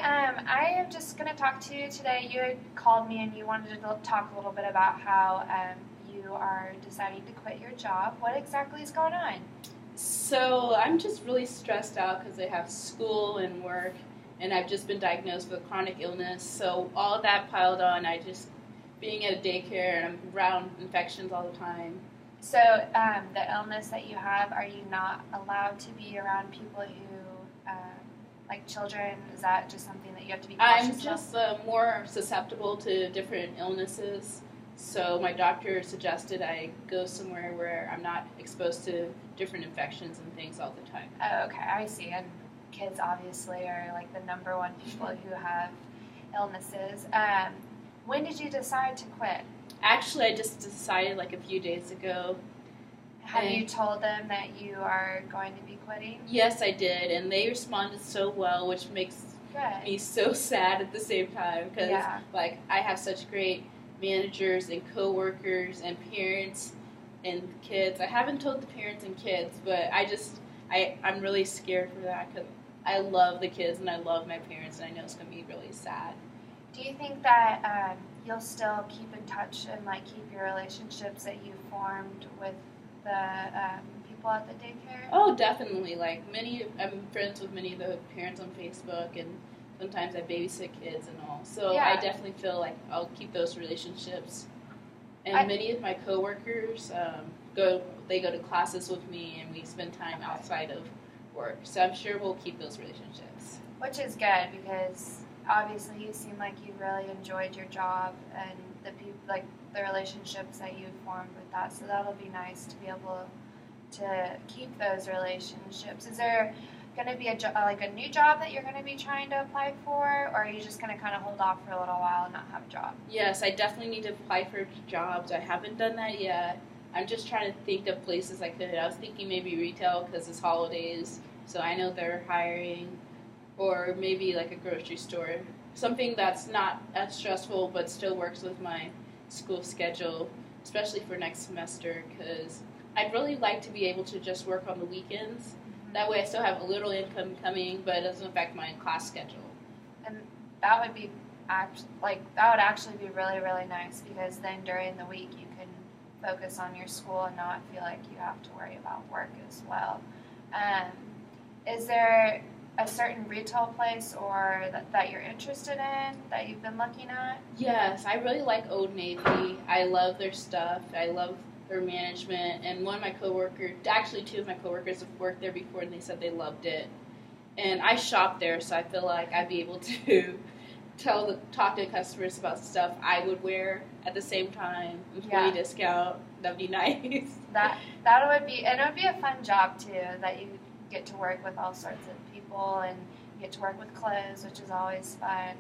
I am just going to talk to you today. You had called me and you wanted to talk a little bit about how you are deciding to quit your job. What exactly is going on? So I'm just really stressed out because I have school and work, and I've just been diagnosed with chronic illness. So all of that piled on, being at a daycare and I'm around infections all the time. So the illness that you have, are you not allowed to be around people who, like children? Is that just something that you have to be cautious I'm just more susceptible to different illnesses. So my doctor suggested I go somewhere where I'm not exposed to different infections and things all the time. Oh, okay, I see. And kids obviously are like the number one people who have illnesses. When did you decide to quit? Actually, I just decided like a few days ago. Have you told them that you are going to be quitting? Yes, I did, and they responded so well, which makes me so sad at the same time because like I have such great managers and coworkers and parents and kids. I haven't told the parents and kids, but I'm really scared for that because I love the kids and I love my parents, and I know it's going to be really sad. Do you think that you'll still keep in touch and like keep your relationships that you formed with the people at the daycare? Oh, definitely. Like I'm friends with many of the parents on Facebook, and sometimes I babysit kids and all. So I definitely feel like I'll keep those relationships. And many of my coworkers go to classes with me, and we spend time outside of work. So I'm sure we'll keep those relationships. Which is good because obviously you seem like you really enjoyed your job and the relationships that you formed with that. So that'll be nice to be able to keep those relationships. Is there going to be a new job that you're going to be trying to apply for, or are you just going to kind of hold off for a little while and not have a job? Yes, I definitely need to apply for jobs. I haven't done that yet. I'm just trying to think of places I could. I was thinking maybe retail because it's holidays, so I know they're hiring, or maybe like a grocery store. Something that's not as stressful but still works with my school schedule, especially for next semester, because I'd really like to be able to just work on the weekends. That way I still have a little income coming, but it doesn't affect my class schedule. And that would be actually be really, really nice, because then during the week you can focus on your school and not feel like you have to worry about work as well. Is there a certain retail place or that you're interested in that you've been looking at? Yes, I really like Old Navy. I love their stuff. I love their management, and one of my coworkers, actually two of my coworkers have worked there before, and they said they loved it. And I shop there, so I feel like I'd be able to talk to customers about stuff I would wear at the same time. Employee discount, that'd be nice. That would be, and it would be a fun job too, that you get to work with all sorts of people and you get to work with clothes, which is always fun.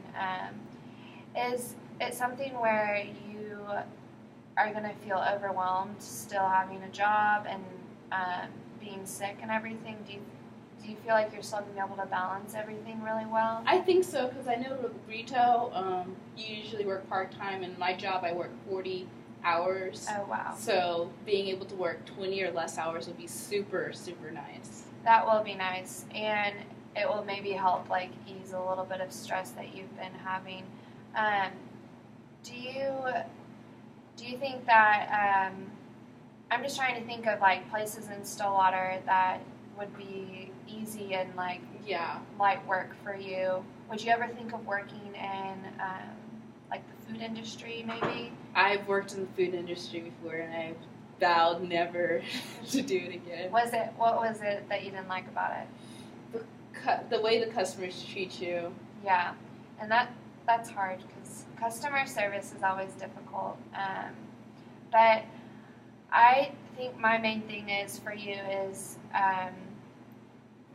Is it something where you are going to feel overwhelmed still having a job and being sick and everything? Do you feel like you're still going to be able to balance everything really well? I think so, because I know with retail, you usually work part-time. In my job, I work 40 hours. Oh, wow. So being able to work 20 or less hours would be super, super nice. That will be nice, and it will maybe help like ease a little bit of stress that you've been having. Do you think that I'm just trying to think of like places in Stillwater that would be easy and like light work for you? Would you ever think of working in like the food industry maybe? I've worked in the food industry before, and I vowed never to do it again. What was it that you didn't like about it? The way the customers treat you. Yeah, and that's hard because customer service is always difficult. But I think my main thing is for you is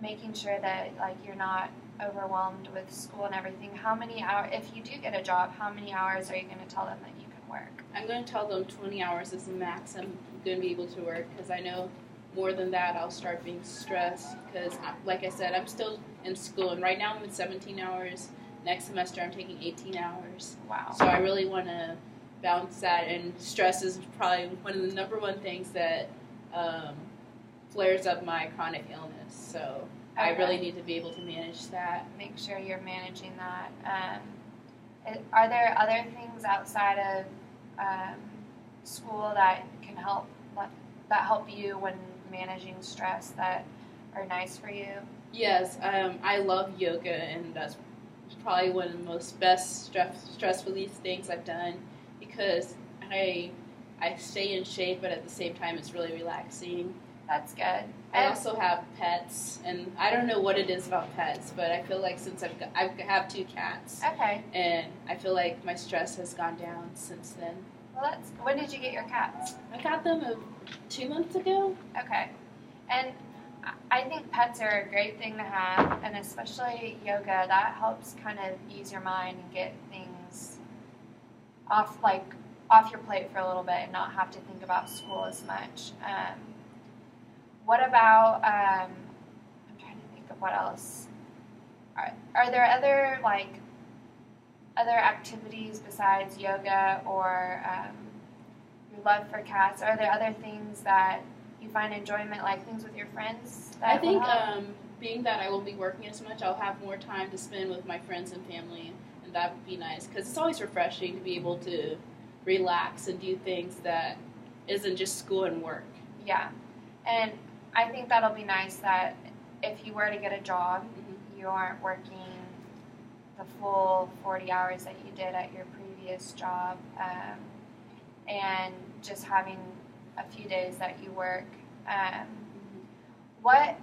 making sure that like you're not overwhelmed with school and everything. How many hours, if you do get a job, how many hours are you going to tell them that you can work? I'm going to tell them 20 hours is the max I'm going to be able to work, because I know more than that I'll start being stressed, because like I said, I'm still in school, and right now I'm at 17 hours. Next semester I'm taking 18 hours. Wow. So I really want to balance that, and stress is probably one of the number one things that flares up my chronic illness. So I really need to be able to manage that. Make sure you're managing that. Are there other things outside of school that can help you when managing stress that are nice for you? Yes, I love yoga, and that's probably one of the most best stress relief things I've done because I stay in shape, but at the same time it's really relaxing. That's good. I also have pets, and I don't know what it is about pets, but I feel like since I have 2 cats, okay, and I feel like my stress has gone down since then. Well, when did you get your cats? I got them 2 months ago. Okay, and I think pets are a great thing to have, and especially yoga, that helps kind of ease your mind and get things off your plate for a little bit and not have to think about school as much. What about, I'm trying to think of what else. Are there other activities besides yoga or your love for cats? Are there other things that you find enjoyment, like things with your friends? I think being that I won't be working as much, I'll have more time to spend with my friends and family, and that would be nice because it's always refreshing to be able to relax and do things that isn't just school and work. Yeah, and I think that'll be nice that if you were to get a job, you aren't working the full 40 hours that you did at your previous job, and just having a few days that you work. What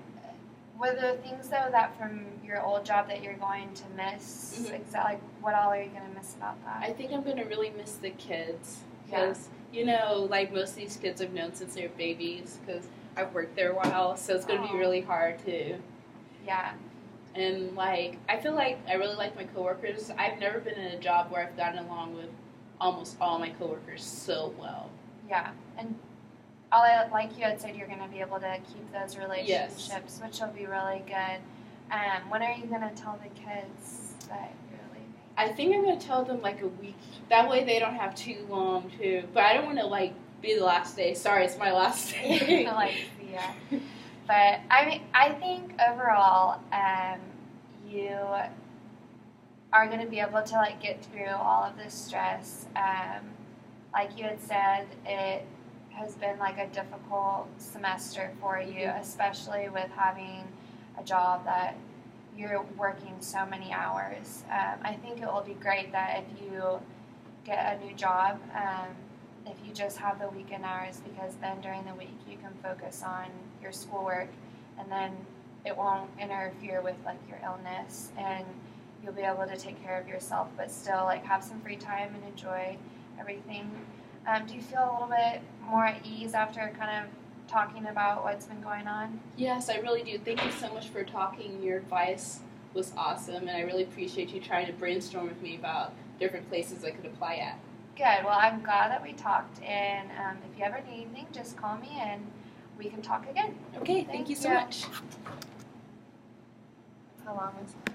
were the things though that from your old job that you're going to miss? Exactly, what all are you going to miss about that? I think I'm going to really miss the kids because like most of these kids I've known since they were babies because I've worked there a while, so it's going to be really hard to. Yeah. And I feel like I really like my coworkers. I've never been in a job where I've gotten along with almost all my coworkers so well. Yeah, and like you had said, you're going to be able to keep those relationships, which will be really good. When are you going to tell the kids that you're leaving? I think I'm going to tell them a week. That way they don't have too long to. But I don't want to be the last day. Sorry, it's my last day. Yeah. But I think overall, you are going to be able to get through all of this stress. Like you had said, it has been a difficult semester for you, especially with having a job that you're working so many hours. I think it will be great that if you get a new job, if you just have the weekend hours, because then during the week you can focus on your schoolwork, and then it won't interfere with your illness, and you'll be able to take care of yourself, but still have some free time and enjoy everything. Do you feel a little bit more at ease after kind of talking about what's been going on? Yes, I really do. Thank you so much for talking. Your advice was awesome, and I really appreciate you trying to brainstorm with me about different places I could apply at. Good. Well, I'm glad that we talked, and if you ever need anything, just call me and we can talk again. Okay, thank you so much. How long is it?